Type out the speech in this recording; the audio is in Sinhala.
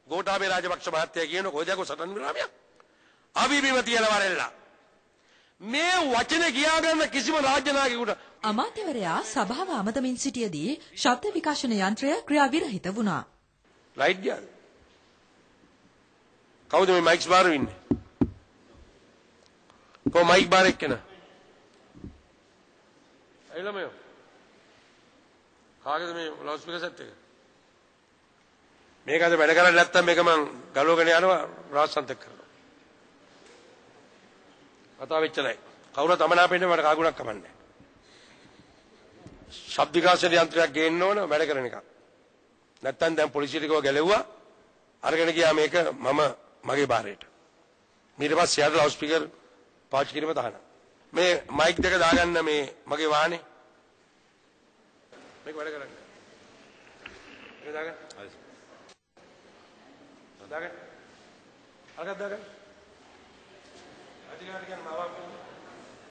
ගෝඨාභය රාජපක්ෂ මහත්තයා කියන කොහෙද යකෝ සටන් විරාමයක්? අවිබිම තියලා වරෙල්ලා. මේ වචනේ කියාගන්න කිසිම රාජ්‍ය නායකයෙකුට අමාත්‍යවරයා සභාව අමතමින් සිටියේදී ශබ්ද විකාශන යන්ත්‍රය ක්‍රියා විරහිත වුණා. ලයිට් ගියාද? කවුද මේ මයික්ස් බාර ඉන්නේ? කො මයික් බාර එක්කන? අයිලමයෝ. කාගේද මේ ලවුඩ් ස්පීකර් සෙට් එක? මේක අද වැඩ කරන්නේ නැත්තම් මේක මං ගලවගෙන යනවා රාජසන්තක කරනවා. කතාව වෙච්චලයි. කවුරුත් අමනාපෙන්නේ මට කාගුණක් කමන්නේ. ශබ්ද විකාශන යන්ත්‍රයක් ගේන්න ඕන වැඩ කරන එක. නැත්තම් දැන් පොලිසියට ගිහුවා ගැලෙව්වා. අරගෙන ගියා මේක මම මගේ බාරයට. ඊට පස්සේ යාට ලවුඩ් ස්පීකර් පාවිච්චි කිරීම තහනම්. මේ මයික් දෙක දාගන්න මේ මගේ වාහනේ. මේක වැඩ කරන්නේ. මේක දාගන්න. දාගන්න. අරකට දාගන්න. අධිකාරියන් මාවක්